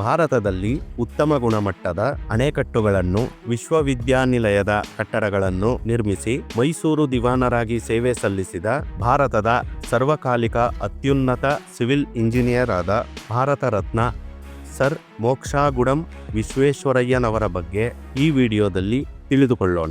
ಭಾರತದಲ್ಲಿ ಉತ್ತಮ ಗುಣಮಟ್ಟದ ಅಣೆಕಟ್ಟುಗಳನ್ನು, ವಿಶ್ವವಿದ್ಯಾನಿಲಯದ ಕಟ್ಟಡಗಳನ್ನು ನಿರ್ಮಿಸಿ ಮೈಸೂರು ದಿವಾನರಾಗಿ ಸೇವೆ ಸಲ್ಲಿಸಿದ ಭಾರತದ ಸರ್ವಕಾಲಿಕ ಅತ್ಯುನ್ನತ ಸಿವಿಲ್ ಇಂಜಿನಿಯರ್ ಆದ ಭಾರತ ರತ್ನ ಸರ್ ಮೋಕ್ಷಗುಡಂ ವಿಶ್ವೇಶ್ವರಯ್ಯನವರ ಬಗ್ಗೆ ಈ ವಿಡಿಯೋದಲ್ಲಿ ತಿಳಿದುಕೊಳ್ಳೋಣ.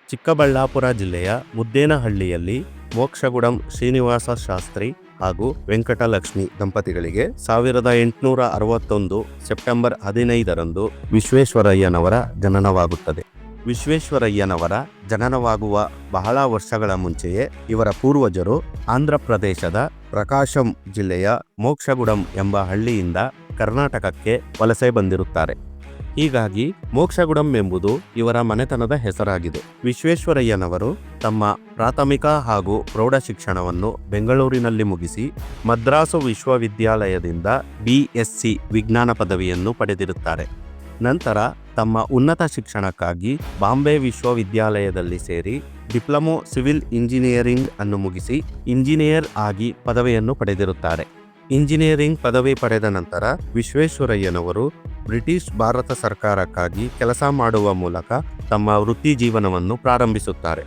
ಚಿಕ್ಕಬಳ್ಳಾಪುರ ಜಿಲ್ಲೆಯ ಮುದ್ದೇನಹಳ್ಳಿಯಲ್ಲಿ ಮೋಕ್ಷಗುಡಂ ಶ್ರೀನಿವಾಸ ಶಾಸ್ತ್ರಿ ಹಾಗೂ ವೆಂಕಟಲಕ್ಷ್ಮಿ ದಂಪತಿಗಳಿಗೆ 1861 ಸೆಪ್ಟೆಂಬರ್ 15ರಂದು ವಿಶ್ವೇಶ್ವರಯ್ಯನವರ ಜನನವಾಗುತ್ತದೆ. ವಿಶ್ವೇಶ್ವರಯ್ಯನವರ ಜನನವಾಗುವ ಬಹಳ ವರ್ಷಗಳ ಮುಂಚೆಯೇ ಇವರ ಪೂರ್ವಜರು ಆಂಧ್ರ ಪ್ರದೇಶದ ಪ್ರಕಾಶಂ ಜಿಲ್ಲೆಯ ಮೋಕ್ಷಗುಡಂ ಎಂಬ ಹಳ್ಳಿಯಿಂದ ಕರ್ನಾಟಕಕ್ಕೆ ವಲಸೆ ಬಂದಿರುತ್ತಾರೆ. ಹೀಗಾಗಿ ಮೋಕ್ಷಗುಡಂ ಎಂಬುದು ಇವರ ಮನೆತನದ ಹೆಸರಾಗಿದೆ. ವಿಶ್ವೇಶ್ವರಯ್ಯನವರು ತಮ್ಮ ಪ್ರಾಥಮಿಕ ಹಾಗೂ ಪ್ರೌಢ ಶಿಕ್ಷಣವನ್ನು ಬೆಂಗಳೂರಿನಲ್ಲಿ ಮುಗಿಸಿ ಮದ್ರಾಸು ವಿಶ್ವವಿದ್ಯಾಲಯದಿಂದ BSc ವಿಜ್ಞಾನ ಪದವಿಯನ್ನು ಪಡೆದಿರುತ್ತಾರೆ. ನಂತರ ತಮ್ಮ ಉನ್ನತ ಶಿಕ್ಷಣಕ್ಕಾಗಿ ಬಾಂಬೆ ವಿಶ್ವವಿದ್ಯಾಲಯದಲ್ಲಿ ಸೇರಿ ಡಿಪ್ಲೊಮೊ ಸಿವಿಲ್ ಇಂಜಿನಿಯರಿಂಗ್ ಅನ್ನು ಮುಗಿಸಿ ಇಂಜಿನಿಯರ್ ಆಗಿ ಪದವಿಯನ್ನು ಪಡೆದಿರುತ್ತಾರೆ. ಇಂಜಿನಿಯರಿಂಗ್ ಪದವಿ ಪಡೆದ ನಂತರ ವಿಶ್ವೇಶ್ವರಯ್ಯನವರು ಬ್ರಿಟಿಷ್ ಭಾರತ ಸರ್ಕಾರಕ್ಕಾಗಿ ಕೆಲಸ ಮಾಡುವ ಮೂಲಕ ತಮ್ಮ ವೃತ್ತಿ ಜೀವನವನ್ನು ಪ್ರಾರಂಭಿಸುತ್ತಾರೆ.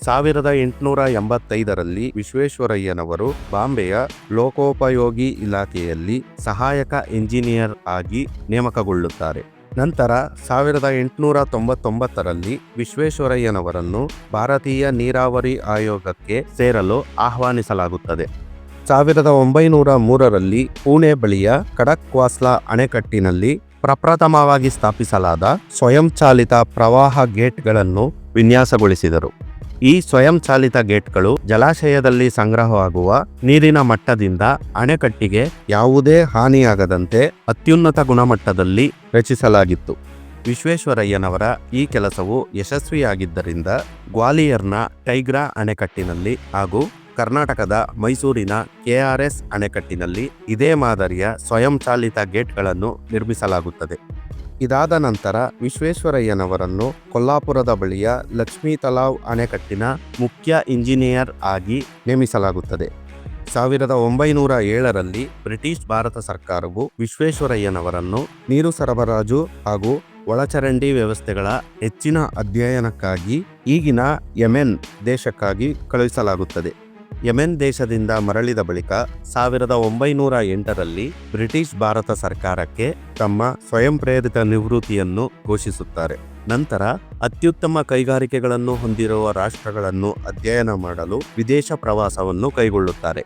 1885ರಲ್ಲಿ ವಿಶ್ವೇಶ್ವರಯ್ಯನವರು ಬಾಂಬೆಯ ಲೋಕೋಪಯೋಗಿ ಇಲಾಖೆಯಲ್ಲಿ ಸಹಾಯಕ ಇಂಜಿನಿಯರ್ ಆಗಿ ನೇಮಕಗೊಳ್ಳುತ್ತಾರೆ. ನಂತರ 1899ರಲ್ಲಿ ವಿಶ್ವೇಶ್ವರಯ್ಯನವರನ್ನು ಭಾರತೀಯ ನೀರಾವರಿ ಆಯೋಗಕ್ಕೆ ಸೇರಲು ಆಹ್ವಾನಿಸಲಾಗುತ್ತದೆ. 1903ರಲ್ಲಿ ಪುಣೆ ಬಳಿಯ ಖಡಕ್ವಾಸ್ಲಾ ಅಣೆಕಟ್ಟಿನಲ್ಲಿ ಪ್ರಪ್ರಥಮವಾಗಿ ಸ್ಥಾಪಿಸಲಾದ ಸ್ವಯಂಚಾಲಿತ ಪ್ರವಾಹ ಗೇಟ್ಗಳನ್ನು ವಿನ್ಯಾಸಗೊಳಿಸಿದರು. ಈ ಸ್ವಯಂಚಾಲಿತ ಗೇಟ್ಗಳು ಜಲಾಶಯದಲ್ಲಿ ಸಂಗ್ರಹವಾಗುವ ನೀರಿನ ಮಟ್ಟದಿಂದ ಅಣೆಕಟ್ಟಿಗೆ ಯಾವುದೇ ಹಾನಿಯಾಗದಂತೆ ಅತ್ಯುನ್ನತ ಗುಣಮಟ್ಟದಲ್ಲಿ ರಚಿಸಲಾಗಿತ್ತು. ವಿಶ್ವೇಶ್ವರಯ್ಯನವರ ಈ ಕೆಲಸವು ಯಶಸ್ವಿಯಾಗಿದ್ದರಿಂದ ಗ್ವಾಲಿಯರ್ನ ಟೈಗ್ರಾ ಅಣೆಕಟ್ಟಿನಲ್ಲಿ ಹಾಗೂ ಕರ್ನಾಟಕದ ಮೈಸೂರಿನ KRS ಅಣೆಕಟ್ಟಿನಲ್ಲಿ ಇದೇ ಮಾದರಿಯ ಸ್ವಯಂಚಾಲಿತ ಗೇಟ್ಗಳನ್ನು ನಿರ್ಮಿಸಲಾಗುತ್ತದೆ. ಇದಾದ ನಂತರ ವಿಶ್ವೇಶ್ವರಯ್ಯನವರನ್ನು ಕೊಲ್ಲಾಪುರದ ಬಳಿಯ ಲಕ್ಷ್ಮೀ ತಲಾವ್ ಅಣೆಕಟ್ಟಿನ ಮುಖ್ಯ ಇಂಜಿನಿಯರ್ ಆಗಿ ನೇಮಿಸಲಾಗುತ್ತದೆ. 1907ರಲ್ಲಿ ಬ್ರಿಟಿಷ್ ಭಾರತ ಸರ್ಕಾರವು ವಿಶ್ವೇಶ್ವರಯ್ಯನವರನ್ನು ನೀರು ಸರಬರಾಜು ಹಾಗೂ ಒಳಚರಂಡಿ ವ್ಯವಸ್ಥೆಗಳ ಹೆಚ್ಚಿನ ಅಧ್ಯಯನಕ್ಕಾಗಿ ಈಗಿನ ಯೆಮೆನ್ ದೇಶಕ್ಕಾಗಿ ಕಳುಹಿಸಲಾಗುತ್ತದೆ. ಯೆಮೆನ್ ದೇಶದಿಂದ ಮರಳಿದ ಬಳಿಕ 1908ರಲ್ಲಿ ಬ್ರಿಟಿಷ್ ಭಾರತ ಸರ್ಕಾರಕ್ಕೆ ತಮ್ಮ ಸ್ವಯಂ ಪ್ರೇರಿತ ನಿವೃತ್ತಿಯನ್ನು ಘೋಷಿಸುತ್ತಾರೆ. ನಂತರ ಅತ್ಯುತ್ತಮ ಕೈಗಾರಿಕೆಗಳನ್ನು ಹೊಂದಿರುವ ರಾಷ್ಟ್ರಗಳನ್ನು ಅಧ್ಯಯನ ಮಾಡಲು ವಿದೇಶ ಪ್ರವಾಸವನ್ನು ಕೈಗೊಳ್ಳುತ್ತಾರೆ.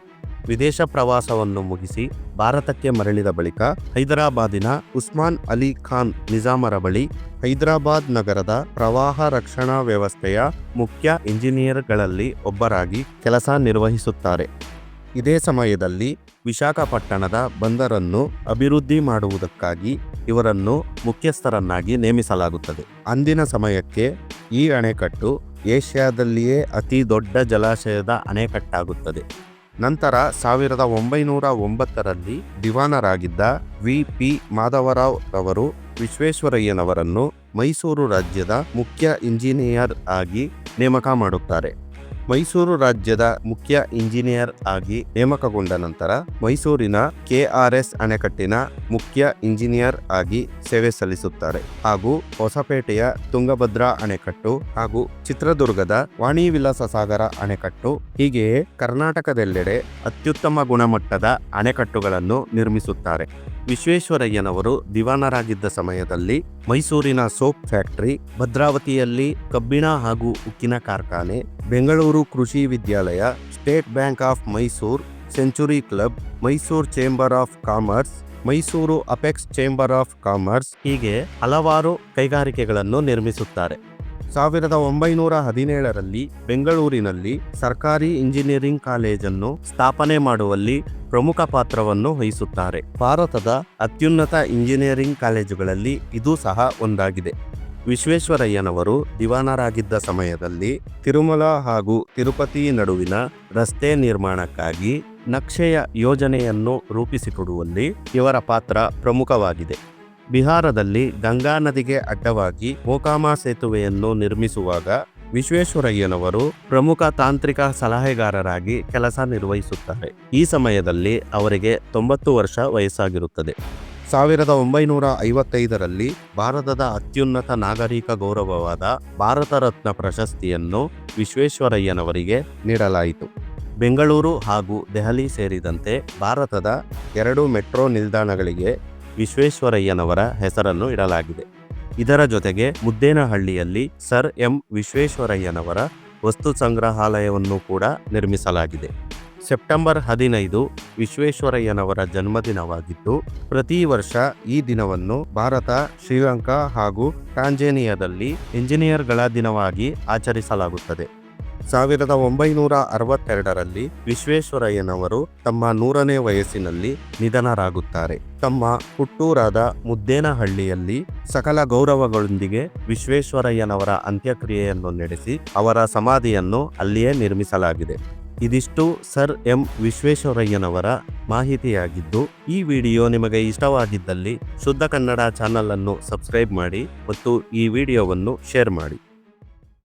ವಿದೇಶ ಪ್ರವಾಸವನ್ನು ಮುಗಿಸಿ ಭಾರತಕ್ಕೆ ಮರಳಿದ ಬಳಿಕ ಹೈದರಾಬಾದಿನ ಉಸ್ಮಾನ್ ಅಲಿ ಖಾನ್ ನಿಜಾಮರ ಬಳಿ ಹೈದರಾಬಾದ್ ನಗರದ ಪ್ರವಾಹ ರಕ್ಷಣಾ ವ್ಯವಸ್ಥೆಯ ಮುಖ್ಯ ಇಂಜಿನಿಯರ್ಗಳಲ್ಲಿ ಒಬ್ಬರಾಗಿ ಕೆಲಸ ನಿರ್ವಹಿಸುತ್ತಾರೆ. ಇದೇ ಸಮಯದಲ್ಲಿ ವಿಶಾಖಪಟ್ಟಣದ ಬಂದರನ್ನು ಅಭಿವೃದ್ಧಿ ಮಾಡುವುದಕ್ಕಾಗಿ ಇವರನ್ನು ಮುಖ್ಯಸ್ಥರನ್ನಾಗಿ ನೇಮಿಸಲಾಗುತ್ತದೆ. ಅಂದಿನ ಸಮಯಕ್ಕೆ ಈ ಅಣೆಕಟ್ಟು ಏಷ್ಯಾದಲ್ಲಿಯೇ ಅತಿ ದೊಡ್ಡ ಜಲಾಶಯದ ಅಣೆಕಟ್ಟಾಗುತ್ತದೆ. ನಂತರ 1909ರಲ್ಲಿ ದಿವಾನರಾಗಿದ್ದ VP ಮಾಧವರಾವ್ ರವರು ವಿಶ್ವೇಶ್ವರಯ್ಯನವರನ್ನು ಮೈಸೂರು ರಾಜ್ಯದ ಮುಖ್ಯ ಇಂಜಿನಿಯರ್ ಆಗಿ ನೇಮಕ ಮಾಡುತ್ತಾರೆ. ಮೈಸೂರು ರಾಜ್ಯದ ಮುಖ್ಯ ಇಂಜಿನಿಯರ್ ಆಗಿ ನೇಮಕಗೊಂಡ ನಂತರ ಮೈಸೂರಿನ KRS ಅಣೆಕಟ್ಟಿನ ಮುಖ್ಯ ಇಂಜಿನಿಯರ್ ಆಗಿ ಸೇವೆ ಸಲ್ಲಿಸುತ್ತಾರೆ ಹಾಗೂ ಹೊಸಪೇಟೆಯ ತುಂಗಭದ್ರಾ ಅಣೆಕಟ್ಟು ಹಾಗೂ ಚಿತ್ರದುರ್ಗದ ವಾಣಿ ವಿಲಾಸ ಸಾಗರ ಅಣೆಕಟ್ಟು ಹೀಗೆಯೇ ಕರ್ನಾಟಕದೆಲ್ಲೆಡೆ ಅತ್ಯುತ್ತಮ ಗುಣಮಟ್ಟದ ಅಣೆಕಟ್ಟುಗಳನ್ನು ನಿರ್ಮಿಸುತ್ತಾರೆ. ವಿಶ್ವೇಶ್ವರಯ್ಯನವರು ದಿವಾನರಾಗಿದ್ದ ಸಮಯದಲ್ಲಿ ಮೈಸೂರಿನ ಸೋಪ್ ಫ್ಯಾಕ್ಟರಿ, ಭದ್ರಾವತಿಯಲ್ಲಿ ಕಬ್ಬಿಣ ಹಾಗೂ ಉಕ್ಕಿನ ಕಾರ್ಖಾನೆ, ಬೆಂಗಳೂರು ಕೃಷಿ ವಿದ್ಯಾಲಯ, State Bank of Mysuru, century club, Mysuru chamber of commerce, Mysuru apex chamber of commerce ಹೀಗೆ ಹಲವಾರು ಕೈಗಾರಿಕೆಗಳನ್ನು ನಿರ್ಮಿಸುತ್ತಾರೆ. 1917ರಲ್ಲಿ ಬೆಂಗಳೂರಿನಲ್ಲಿ ಸರ್ಕಾರಿ ಇಂಜಿನಿಯರಿಂಗ್ ಕಾಲೇಜನ್ನು ಸ್ಥಾಪನೆ ಮಾಡುವಲ್ಲಿ ಪ್ರಮುಖ ಪಾತ್ರವನ್ನು ವಹಿಸುತ್ತಾರೆ. ಭಾರತದ ಅತ್ಯುನ್ನತ ಇಂಜಿನಿಯರಿಂಗ್ ಕಾಲೇಜುಗಳಲ್ಲಿ ಇದು ಸಹ ಒಂದಾಗಿದೆ. ವಿಶ್ವೇಶ್ವರಯ್ಯನವರು ದಿವಾನರಾಗಿದ್ದ ಸಮಯದಲ್ಲಿ ತಿರುಮಲ ಹಾಗೂ ತಿರುಪತಿ ನಡುವಿನ ರಸ್ತೆ ನಿರ್ಮಾಣಕ್ಕಾಗಿ ನಕ್ಷೆಯ ಯೋಜನೆಯನ್ನು ರೂಪಿಸಿಕೊಡುವಲ್ಲಿ ಇವರ ಪಾತ್ರ ಪ್ರಮುಖವಾಗಿದೆ. ಬಿಹಾರದಲ್ಲಿ ಗಂಗಾ ನದಿಗೆ ಅಡ್ಡವಾಗಿ ಮೋಕಾಮ ಸೇತುವೆಯನ್ನು ನಿರ್ಮಿಸುವಾಗ ವಿಶ್ವೇಶ್ವರಯ್ಯನವರು ಪ್ರಮುಖ ತಾಂತ್ರಿಕ ಸಲಹೆಗಾರರಾಗಿ ಕೆಲಸ ನಿರ್ವಹಿಸುತ್ತಾರೆ. ಈ ಸಮಯದಲ್ಲಿ ಅವರಿಗೆ 90 ವರ್ಷ ವಯಸ್ಸಾಗಿರುತ್ತದೆ. 1955ರಲ್ಲಿ ಭಾರತದ ಅತ್ಯುನ್ನತ ನಾಗರಿಕ ಗೌರವವಾದ ಭಾರತ ರತ್ನ ಪ್ರಶಸ್ತಿಯನ್ನು ವಿಶ್ವೇಶ್ವರಯ್ಯನವರಿಗೆ ನೀಡಲಾಯಿತು. ಬೆಂಗಳೂರು ಹಾಗೂ ದೆಹಲಿ ಸೇರಿದಂತೆ ಭಾರತದ 2 ಮೆಟ್ರೋ ನಿಲ್ದಾಣಗಳಿಗೆ ವಿಶ್ವೇಶ್ವರಯ್ಯನವರ ಹೆಸರನ್ನು ಇಡಲಾಗಿದೆ. ಇದರ ಜೊತೆಗೆ ಮುದ್ದೇನಹಳ್ಳಿಯಲ್ಲಿ ಸರ್ ಎಂ ವಿಶ್ವೇಶ್ವರಯ್ಯನವರ ವಸ್ತು ಸಂಗ್ರಹಾಲಯವನ್ನು ಕೂಡ ನಿರ್ಮಿಸಲಾಗಿದೆ. ಸೆಪ್ಟೆಂಬರ್ 15 ವಿಶ್ವೇಶ್ವರಯ್ಯನವರ ಜನ್ಮದಿನವಾಗಿದ್ದು, ಪ್ರತಿ ವರ್ಷ ಈ ದಿನವನ್ನು ಭಾರತ, ಶ್ರೀಲಂಕಾ ಹಾಗೂ ಟಾಂಜೇನಿಯಾದಲ್ಲಿ ಇಂಜಿನಿಯರ್ಗಳ ದಿನವಾಗಿ ಆಚರಿಸಲಾಗುತ್ತದೆ. 1962ರಲ್ಲಿ ವಿಶ್ವೇಶ್ವರಯ್ಯನವರು ತಮ್ಮ 100ನೇ ವಯಸ್ಸಿನಲ್ಲಿ ನಿಧನರಾಗುತ್ತಾರೆ. ತಮ್ಮ ಹುಟ್ಟೂರಾದ ಮುದ್ದೇನಹಳ್ಳಿಯಲ್ಲಿ ಸಕಲ ಗೌರವಗಳೊಂದಿಗೆ ವಿಶ್ವೇಶ್ವರಯ್ಯನವರ ಅಂತ್ಯಕ್ರಿಯೆಯನ್ನು ನಡೆಸಿ ಅವರ ಸಮಾಧಿಯನ್ನು ಅಲ್ಲಿಯೇ ನಿರ್ಮಿಸಲಾಗಿದೆ. ಇದಿಷ್ಟು ಸರ್ ಎಂ ವಿಶ್ವೇಶ್ವರಯ್ಯನವರ ಮಾಹಿತಿಯಾಗಿದ್ದು, ಈ ವಿಡಿಯೋ ನಿಮಗೆ ಇಷ್ಟವಾಗಿದ್ದಲ್ಲಿ ಶುದ್ಧ ಕನ್ನಡ ಚಾನಲ್ ಅನ್ನು ಸಬ್ಸ್ಕ್ರೈಬ್ ಮಾಡಿ ಮತ್ತು ಈ ವಿಡಿಯೋವನ್ನು ಶೇರ್ ಮಾಡಿ.